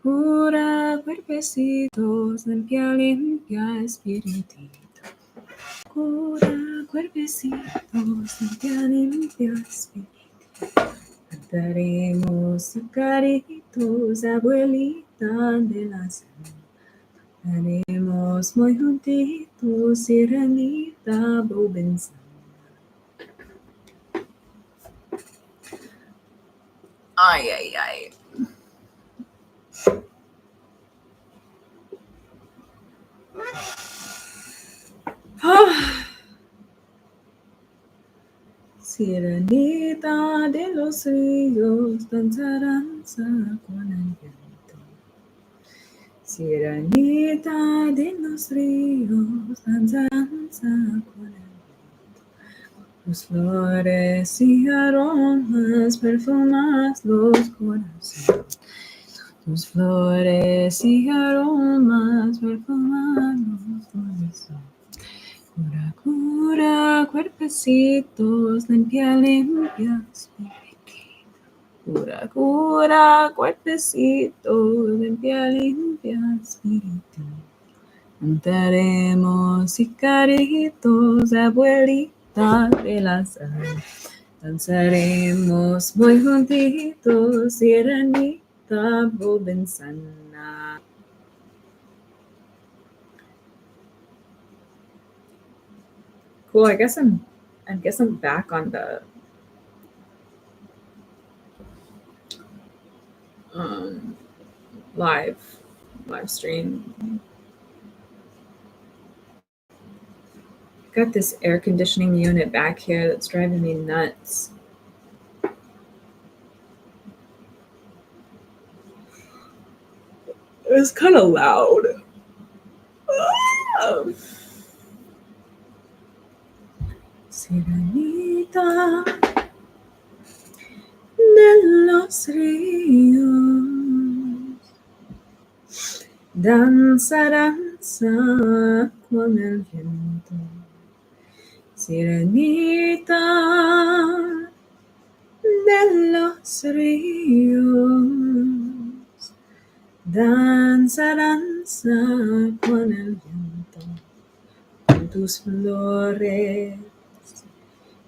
Cura cuerpecitos, limpia, limpia espiritito. Cura cuerpecitos, limpia, limpia espiritito. Cantaremos caritos, abuelita de la salud. Estaremos muy juntitos, Sirenita Robinson. Ay, ay, ay. Sirenita de los ríos, danza, danza con el viento. Sirenita de los ríos, danza, danza con el viento. Tus flores y aromas perfumas los corazones. Tus flores y aromas perfuman los corazones. Cura, cura, cuerpecitos, limpia, limpia, espiritito. Cura, cura, cuerpecitos, limpia, limpia, espiritito. Cantaremos y caritos, abuelita de la sal. Danzaremos muy juntitos, Sirenita Robinson. Cool. I guess I'm back on the live stream. Got this air conditioning unit back here that's driving me nuts. It's kind of loud. Sirenita de los ríos, danza, danza con el viento. Sirenita de los ríos, danza, danza con el viento, con tus flores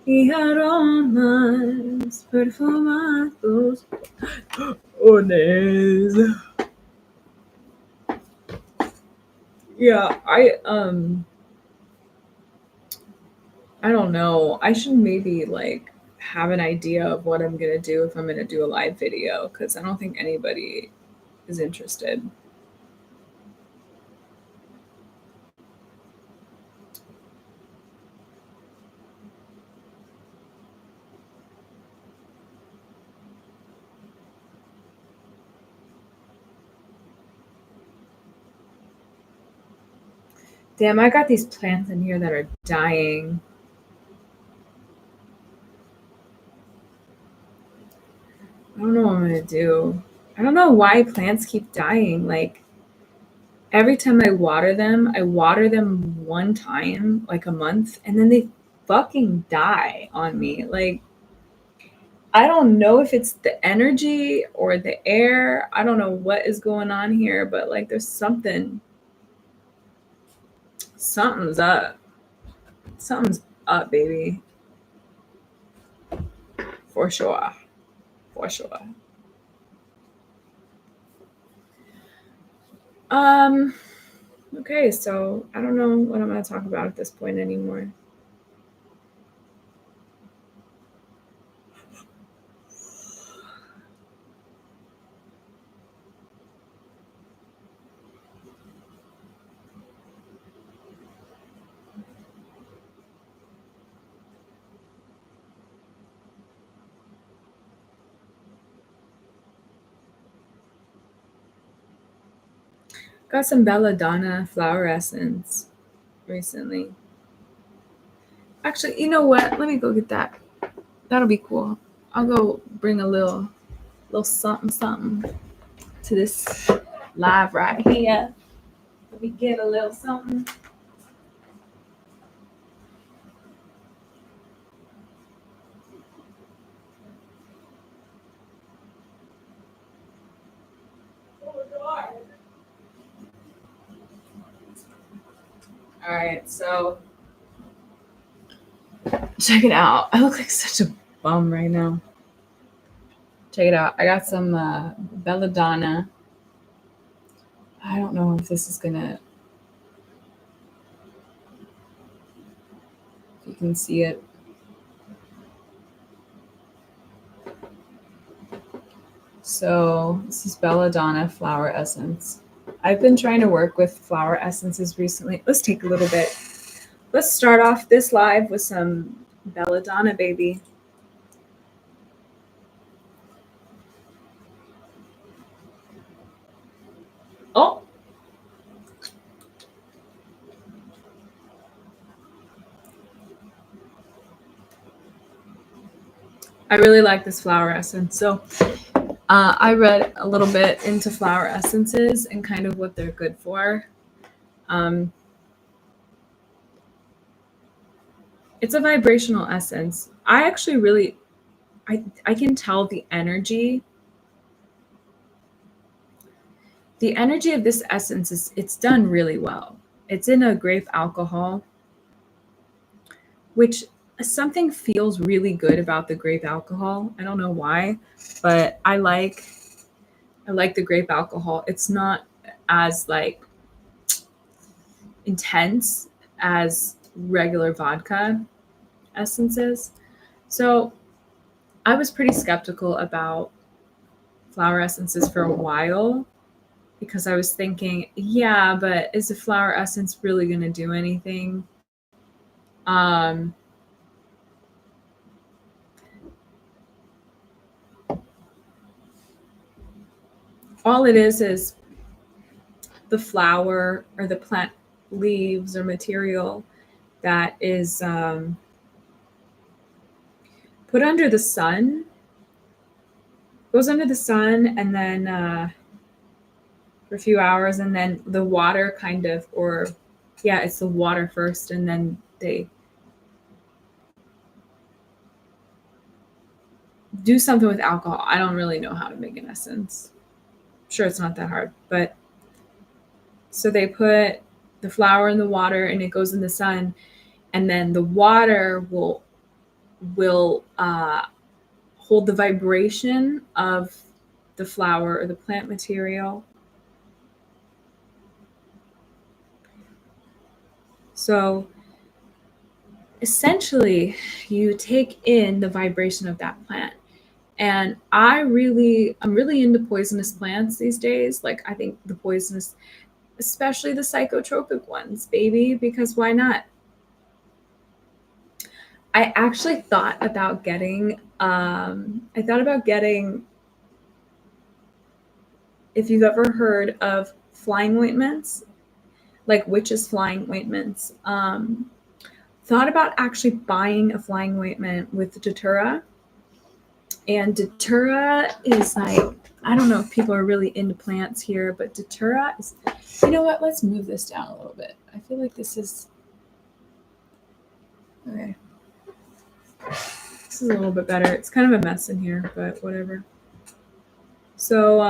y aromas perfumados. Yeah, I don't know. I should maybe like have an idea of what I'm gonna do if I'm gonna do a live video, because I don't think anybody is interested. Damn, I got these plants in here that are dying. I don't know what I'm gonna do. I don't know why plants keep dying. Like, every time I water them one time, like a month, and then they fucking die on me. Like, I don't know if it's the energy or the air. I don't know what is going on here, but like there's something's up. Something's up, baby. For sure. For sure. Okay, so I don't know what I'm going to talk about at this point anymore. Got some Belladonna flower essence recently. Actually, you know what? Let me go get that. That'll be cool. I'll go bring a little something to this live right here. Let me get a little something. Oh my All right, so check it out. I look like such a bum right now. Check it out. I got some Belladonna. I don't know if this is gonna, if you can see it. So this is Belladonna flower essence. I've been trying to work with flower essences recently. Let's take a little bit. Let's start off this live with some Belladonna, baby. Oh, I really like this flower essence. So I read a little bit into flower essences and kind of what they're good for. It's a vibrational essence. I actually really, I can tell the energy. The energy of this essence is, it's done really well. It's in a grape alcohol, which something feels really good about the grape alcohol. I don't know why, but I like the grape alcohol. It's not as like intense as regular vodka essences. So I was pretty skeptical about flower essences for a while because I was thinking, yeah, but is a flower essence really going to do anything? Um, all it is the flower or the plant leaves or material that is put under the sun, goes under the sun, and then for a few hours, and then the water kind of, or yeah, it's the water first, and then they do something with alcohol. I don't really know how to make an essence. I'm sure it's not that hard, but so they put the flower in the water and it goes in the sun, and then the water will hold the vibration of the flower or the plant material. So essentially, you take in the vibration of that plant. And I'm really into poisonous plants these days. Like, I think the poisonous, especially the psychotropic ones, baby, because why not? I actually thought about getting, if you've ever heard of flying ointments, like witches' flying ointments, thought about actually buying a flying ointment with datura. And datura is like, I don't know if people are really into plants here, but datura is, you know what? Let's move this down a little bit. I feel like this is, okay. This is a little bit better. It's kind of a mess in here, but whatever. So,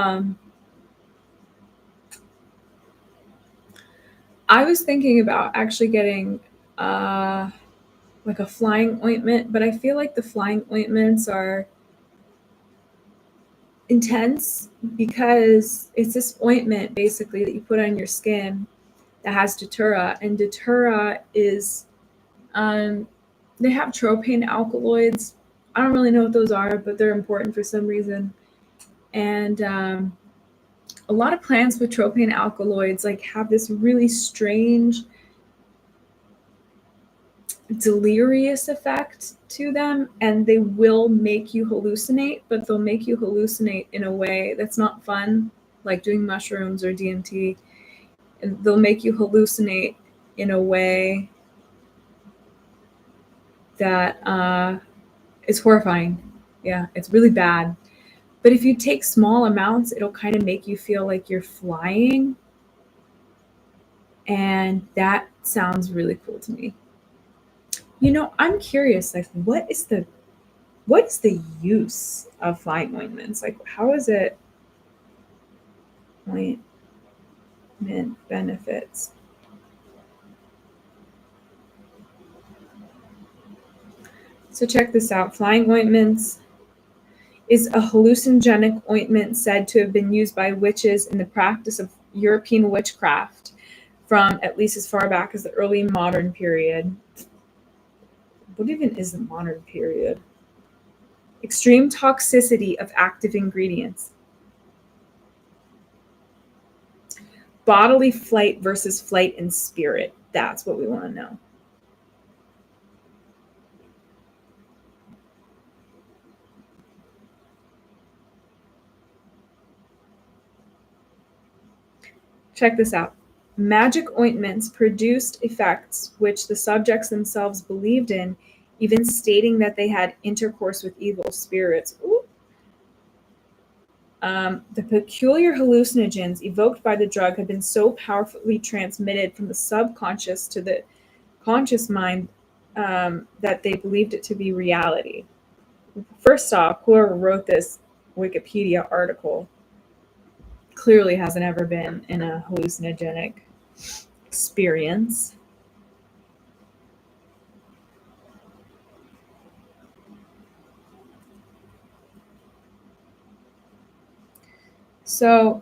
I was thinking about actually getting like a flying ointment, but I feel like the flying ointments are intense because it's this ointment basically that you put on your skin that has datura, and datura is they have tropane alkaloids. I don't really know what those are, but they're important for some reason. And a lot of plants with tropane alkaloids like have this really strange delirious effect to them, and they will make you hallucinate, but they'll make you hallucinate in a way that's not fun, like doing mushrooms or DMT. And they'll make you hallucinate in a way that is horrifying. Yeah, it's really bad. But if you take small amounts, it'll kind of make you feel like you're flying. And that sounds really cool to me. You know, I'm curious, like, what is the use of flying ointments? Like, how is it ointment benefits? So check this out. Flying ointments is a hallucinogenic ointment said to have been used by witches in the practice of European witchcraft from at least as far back as the early modern period. What even is the modern period? Extreme toxicity of active ingredients. Bodily flight versus flight in spirit. That's what we want to know. Check this out. Magic ointments produced effects which the subjects themselves believed in, even stating that they had intercourse with evil spirits. The peculiar hallucinogens evoked by the drug had been so powerfully transmitted from the subconscious to the conscious mind that they believed it to be reality. First off, whoever wrote this Wikipedia article clearly hasn't ever been in a hallucinogenic experience. So,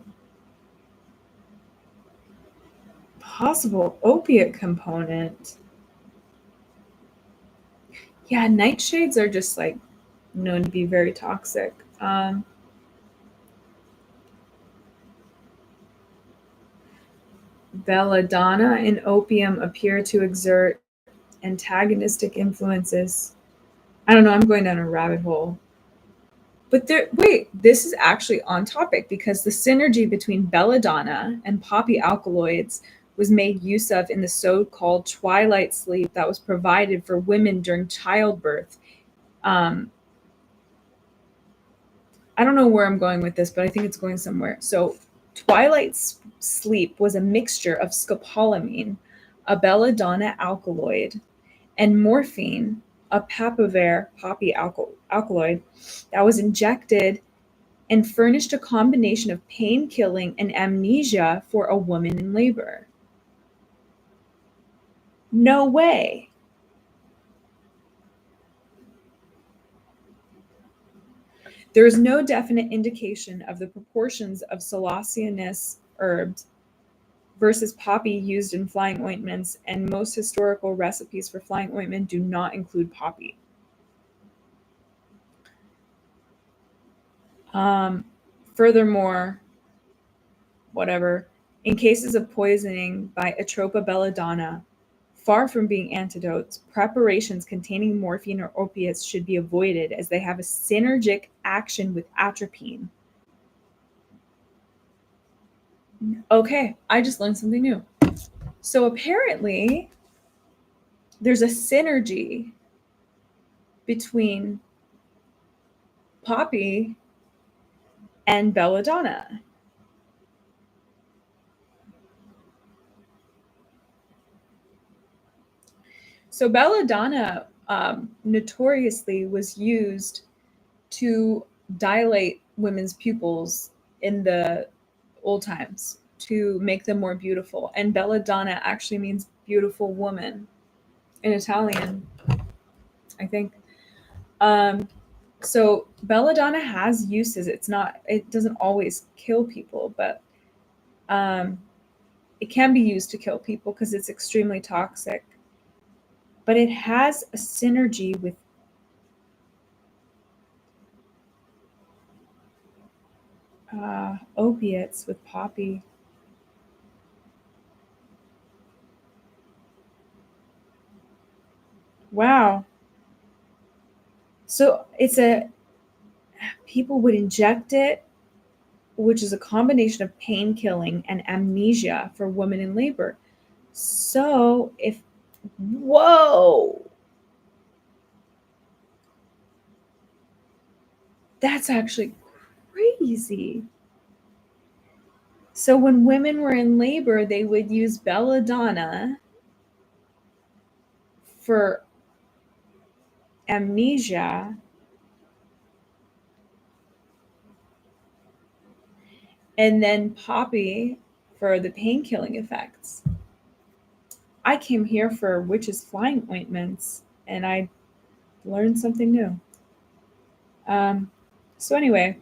possible opiate component. Yeah, nightshades are just like known to be very toxic. Belladonna and opium appear to exert antagonistic influences. I don't know, I'm going down a rabbit hole. But wait, this is actually on topic because the synergy between belladonna and poppy alkaloids was made use of in the so-called twilight sleep that was provided for women during childbirth. Um, I don't know where I'm going with this, but I think it's going somewhere. So, twilight sleep was a mixture of scopolamine, a belladonna alkaloid, and morphine, a papaver poppy alkaloid, that was injected and furnished a combination of pain killing and amnesia for a woman in labor. No way. There is no definite indication of the proportions of solaceous herbs versus poppy used in flying ointments, and most historical recipes for flying ointment do not include poppy. Um, Furthermore, whatever, in cases of poisoning by Atropa belladonna, far from being antidotes, preparations containing morphine or opiates should be avoided as they have a synergic action with atropine. Okay, I just learned something new. So apparently, there's a synergy between poppy and belladonna. So belladonna notoriously was used to dilate women's pupils in the old times to make them more beautiful. And belladonna actually means beautiful woman in Italian, I think. Um, so belladonna has uses. It doesn't always kill people, but um, it can be used to kill people because it's extremely toxic. But it has a synergy with opiates with poppy. Wow. So people would inject it, which is a combination of pain killing and amnesia for women in labor. So whoa, that's actually crazy. So when women were in labor, they would use belladonna for amnesia and then poppy for the pain killing effects. I came here for witches flying ointments and I Learn something new. So anyway,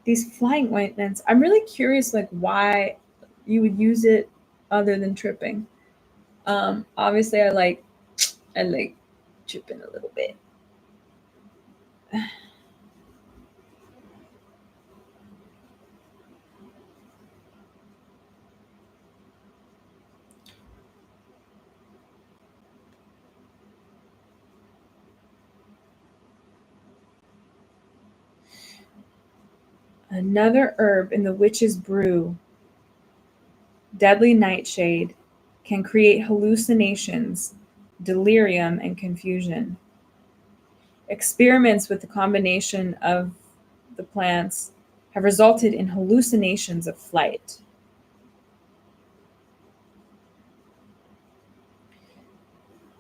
these flying ointments, I'm really curious like why you would use it other than tripping. Obviously I like tripping a little bit. Another herb in the witch's brew, deadly nightshade, can create hallucinations, delirium, and confusion. Experiments with the combination of the plants have resulted in hallucinations of flight.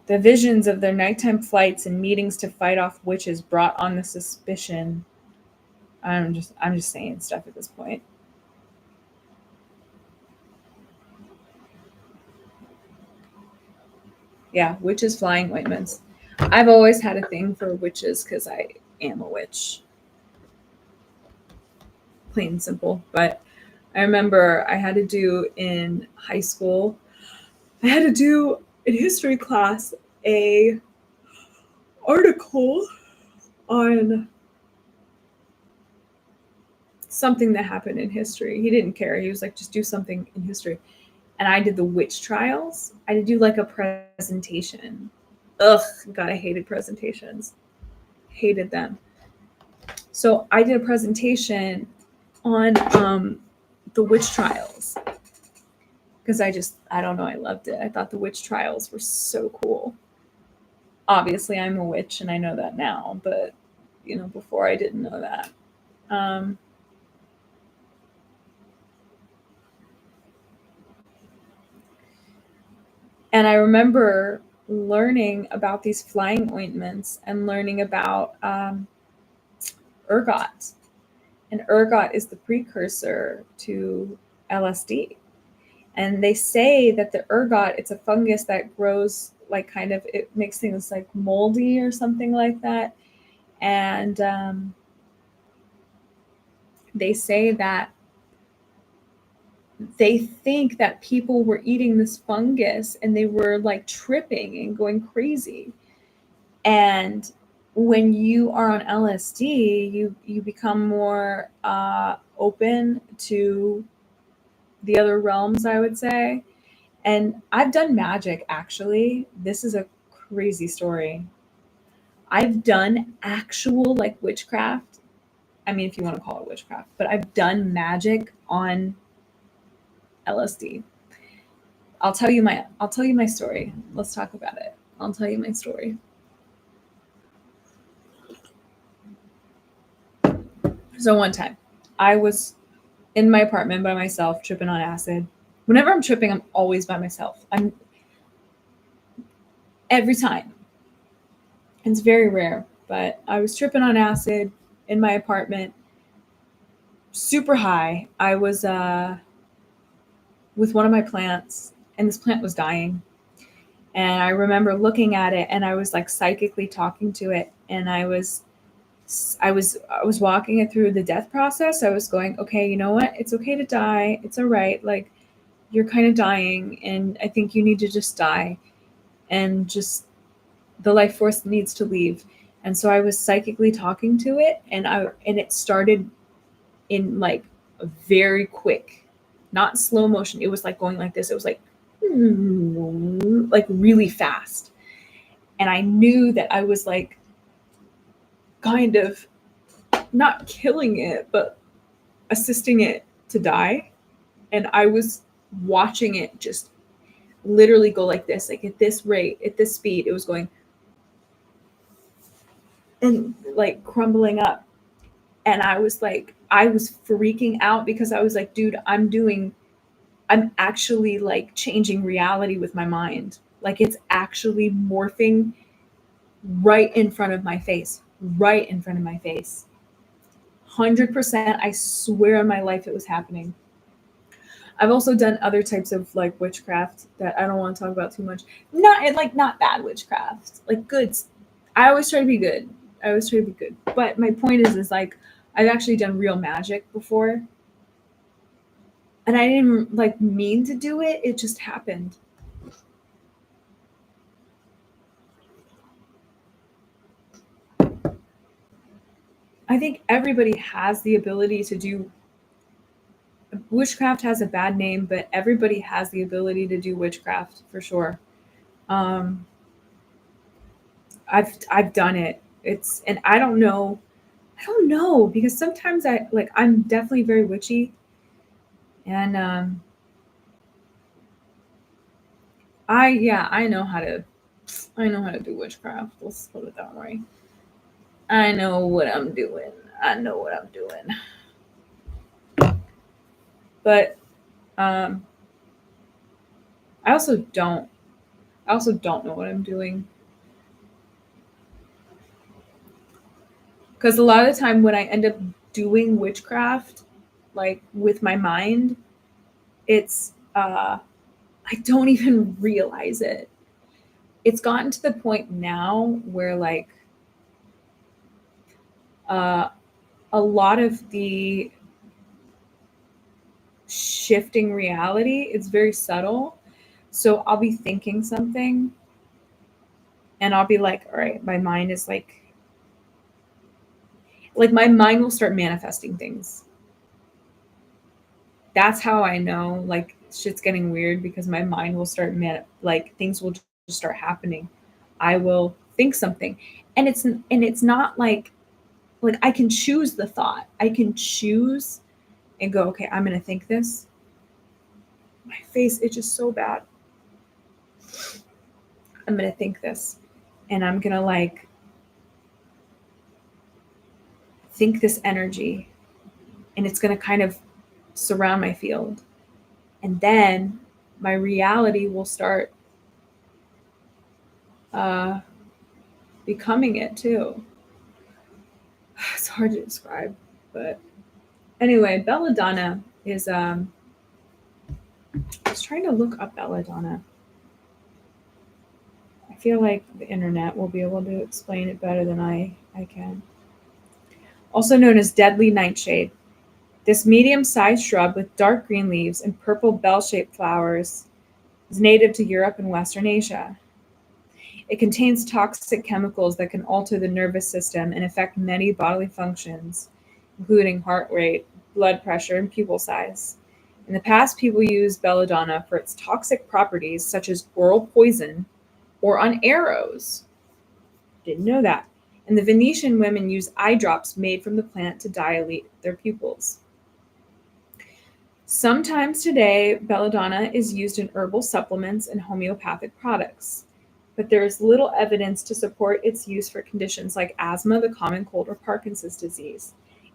The visions of their nighttime flights and meetings to fight off witches brought on the suspicion. I'm just saying stuff at this point. Yeah, witches flying ointments. I've always had a thing for witches because I am a witch. Plain and simple. But I remember I had to do in high school, I had to do in history class a article on something that happened in history. He didn't care. He was like, just do something in history. And I did the witch trials. I had to do like a presentation. Ugh, God, I hated presentations. Hated them. So I did a presentation on the witch trials because I don't know, I loved it. I thought the witch trials were so cool. Obviously, I'm a witch and I know that now, but before I didn't know that. Um, and I remember learning about these flying ointments and learning about ergot. And ergot is the precursor to LSD. And they say that the ergot, it's a fungus that grows like kind of, it makes things like moldy or something like that. And they say that they think that people were eating this fungus and they were like tripping and going crazy. And when you are on LSD, you become more open to the other realms, I would say. And I've done magic, actually. This is a crazy story. I've done actual like witchcraft. I mean, if you want to call it witchcraft, but I've done magic on LSD. I'll tell you my story. Let's talk about it. I'll tell you my story. So one time, I was in my apartment by myself, tripping on acid. Whenever I'm tripping, I'm always by myself. I'm every time. It's very rare, but I was tripping on acid in my apartment, super high. I was with one of my plants, and this plant was dying. And I remember looking at it, and I was like psychically talking to it, and I was walking it through the death process. I was going, okay, you know what? It's okay to die. It's all right. Like you're kind of dying, and I think you need to just die, and just the life force needs to leave. And so I was psychically talking to it, and it started in like a very quick, not slow motion. It was like going like this. It was like really fast. And I knew that I was like kind of not killing it, but assisting it to die. And I was watching it just literally go like this, like at this rate, at this speed. It was going and like crumbling up. And I was freaking out because I was like, dude, I'm actually like changing reality with my mind. Like it's actually morphing right in front of my face, right in front of my face. 100%, I swear on my life it was happening. I've also done other types of like witchcraft that I don't want to talk about too much. Not bad witchcraft, like good. I always try to be good. I always try to be good. But my point is like I've actually done real magic before, and I didn't like mean to do it. It just happened. I think everybody has the ability to do witchcraft. Has a bad name, but everybody has the ability to do witchcraft for sure. Um, I've done it. It's and I don't know because sometimes I'm definitely very witchy, and I know how to do witchcraft. Let's put it that way. I know what I'm doing. I know what I'm doing. But um, I also don't. I also don't know what I'm doing because a lot of the time when I end up doing witchcraft, like with my mind, it's I don't even realize it. It's gotten to the point now where like uh, a lot of the shifting reality is very subtle. So I'll be thinking something and I'll be like, all right, my mind is like my mind will start manifesting things. That's how I know like shit's getting weird because my mind will start like things will just start happening. I will think something and it's not like I can choose the thought. I can choose and go, okay, I'm going to think this. My face itches so bad. I'm going to think this and I'm going to like think this energy and it's going to kind of surround my field. And then my reality will start uh, becoming it too. It's hard to describe, but anyway, Belladonna is. I was trying to look up Belladonna. I feel like the internet will be able to explain it better than I can. Also known as deadly nightshade. This medium-sized shrub with dark green leaves and purple bell-shaped flowers is native to Europe and Western Asia. It contains toxic chemicals that can alter the nervous system and affect many bodily functions, including heart rate, blood pressure, and pupil size. In the past, people used belladonna for its toxic properties, such as oral poison or on arrows. Didn't know that. And the Venetian women used eye drops made from the plant to dilate their pupils. Sometimes today, belladonna is used in herbal supplements and homeopathic products, but there is little evidence to support its use for conditions like asthma, the common cold, or Parkinson's disease.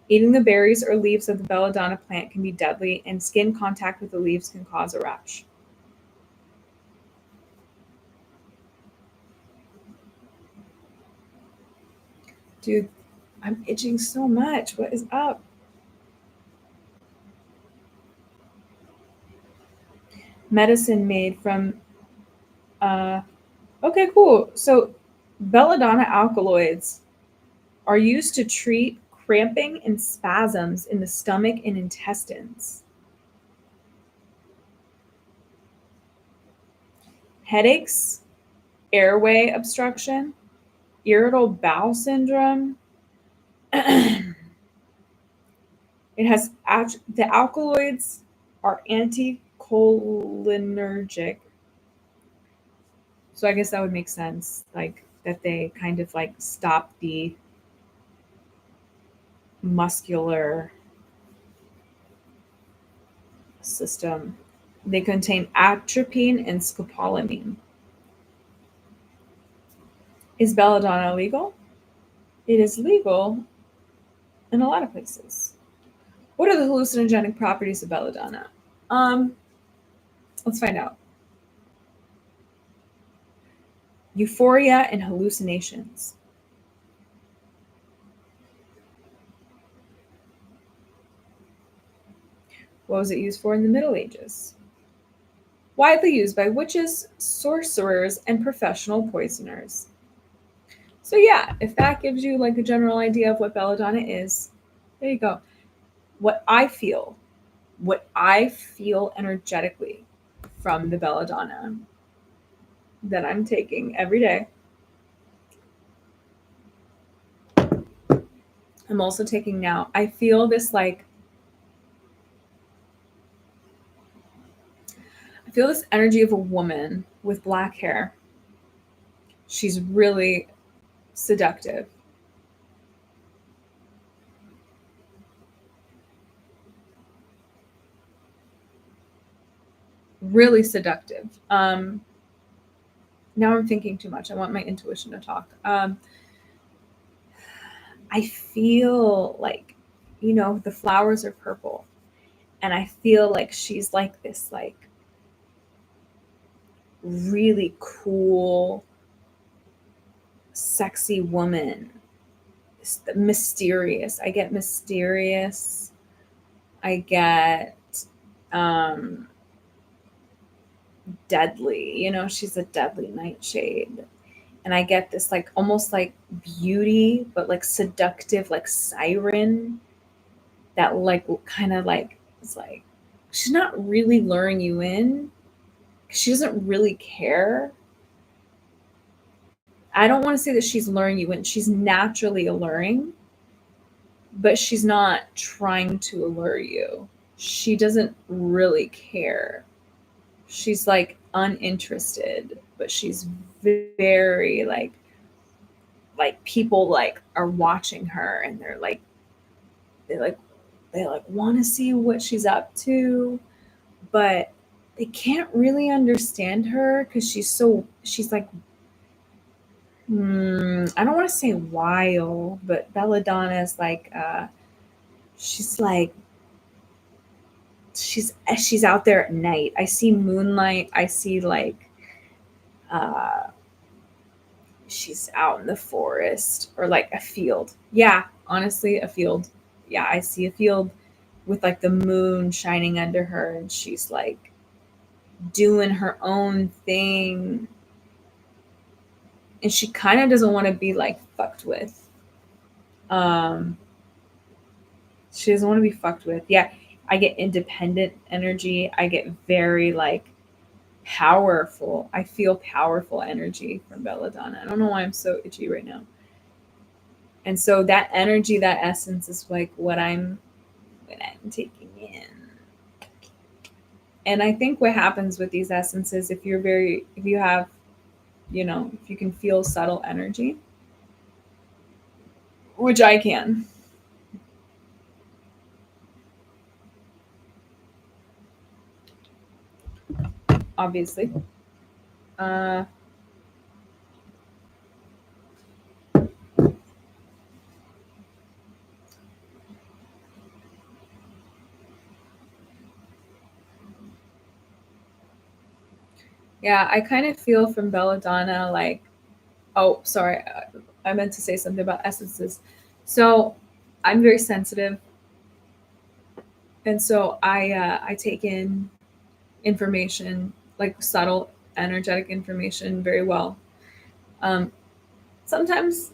Eating the berries or leaves of the belladonna plant can be deadly, and skin contact with the leaves can cause a rash. Dude, I'm itching so much. What is up? Medicine made from uh okay, cool. So belladonna alkaloids are used to treat cramping and spasms in the stomach and intestines, headaches, airway obstruction, irritable bowel syndrome. It has the alkaloids are anticholinergic. So I guess that would make sense, like that they kind of like stop the muscular system. They contain atropine and scopolamine. Is belladonna legal? It is legal in a lot of places. What are the hallucinogenic properties of belladonna? Um, let's find out. Euphoria and hallucinations. What was it used for in the Middle Ages? Widely used by witches, sorcerers, and professional poisoners. So yeah, if that gives you like a general idea of what belladonna is, there you go. What I feel, what I feel energetically from the belladonna that I'm taking every day. I'm also taking now. I feel this like I feel this energy of a woman with black hair. She's really seductive. Really seductive. Now I'm thinking too much. I want my intuition to talk. I feel like, the flowers are purple, and I feel like she's like this, like really cool, sexy woman. Mysterious. I get mysterious. I get um deadly. She's a deadly nightshade. And I get this like almost like beauty, but like seductive, like siren that like kind of like it's like she's not really luring you in. She doesn't really care. I don't want to say that she's luring you in. She's naturally alluring, but she's not trying to allure you. She doesn't really care. She's like uninterested, but she's very like people like are watching her, and they like they like want to see what she's up to, but they can't really understand her because she's like I don't want to say wild, but Belladonna is like she's like she's out there at night. I see moonlight. I see like uh she's out in the forest or like a field. Yeah, honestly, a field. Yeah, I see a field with like the moon shining under her, and she's like doing her own thing, and she kind of doesn't want to be like fucked with. Um she doesn't want to be fucked with. Yeah, I get independent energy. I get very like powerful. I feel powerful energy from Belladonna. I don't know why I'm so itchy right now. And so that energy, that essence is like what I'm taking in. And I think what happens with these essences, if you have, if you can feel subtle energy, which I can, obviously. Uh, yeah, I kind of feel from Belladonna like, oh, sorry, I meant to say something about essences. So I'm very sensitive, and so I take in information, like subtle energetic information, very well. Um, Sometimes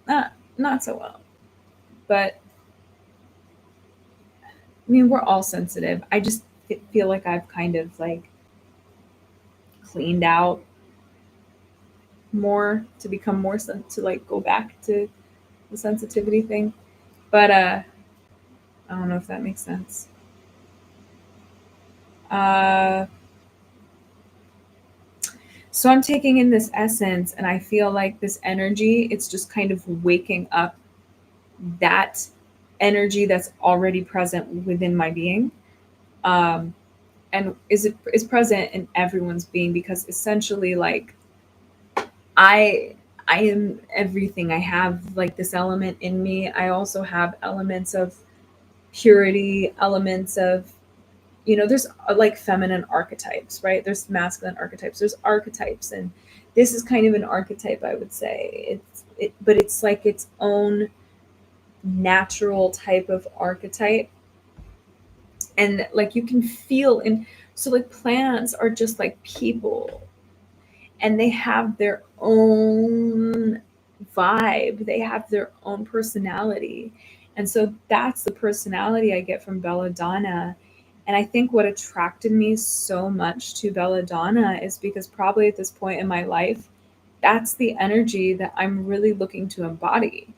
not so well, but I mean we're all sensitive. I just feel like I've kind of like cleaned out more to become more to like go back to the sensitivity thing. But I don't know if that makes sense. Uh, so I'm taking in this essence, and I feel like this energy, it's just kind of waking up that energy that's already present within my being. Um, and is present in everyone's being, because essentially like I I am everything. I have like this element in me. I also have elements of purity, elements of there's like feminine archetypes, right? There's masculine archetypes. There's archetypes, and this is kind of an archetype, I would say. But it's like its own natural type of archetype, and like you can feel. And so like plants are just like people, and they have their own vibe, they have their own personality. And so that's the personality I get from Belladonna. And I think what attracted me so much to Belladonna is because probably at this point in my life, that's the energy that I'm really looking to embody.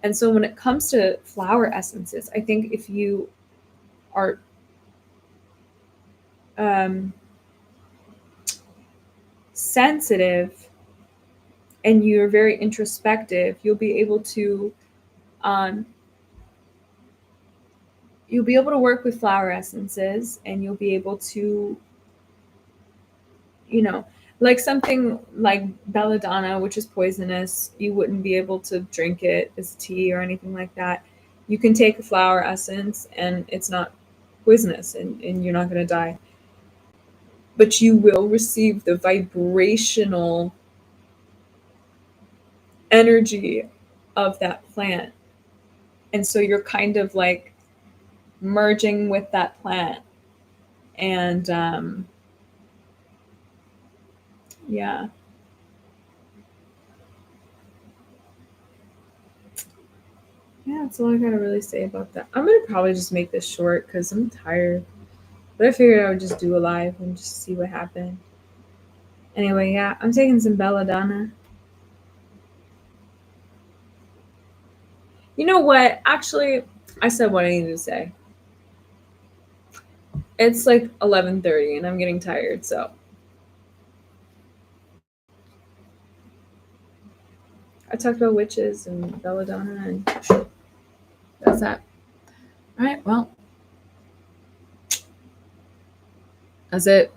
And so when it comes to flower essences, I think if you are um, sensitive and you're very introspective, um, you'll be able to work with flower essences, and you'll be able to, you know, like something like belladonna, which is poisonous, you wouldn't be able to drink it as tea or anything like that. You can take a flower essence and it's not poisonous, and you're not going to die, but you will receive the vibrational energy of that plant. And so you're kind of like merging with that plant. And yeah. Yeah, that's all I gotta really say about that. I'm gonna probably just make this short because I'm tired. But I figured I would just do a live and just see what happened. Anyway, yeah, I'm taking some belladonna. You know what? Actually, I said what I needed to say. It's like 11:30 and I'm getting tired, so I talked about witches and belladonna, and that's that. All right, well, that's it.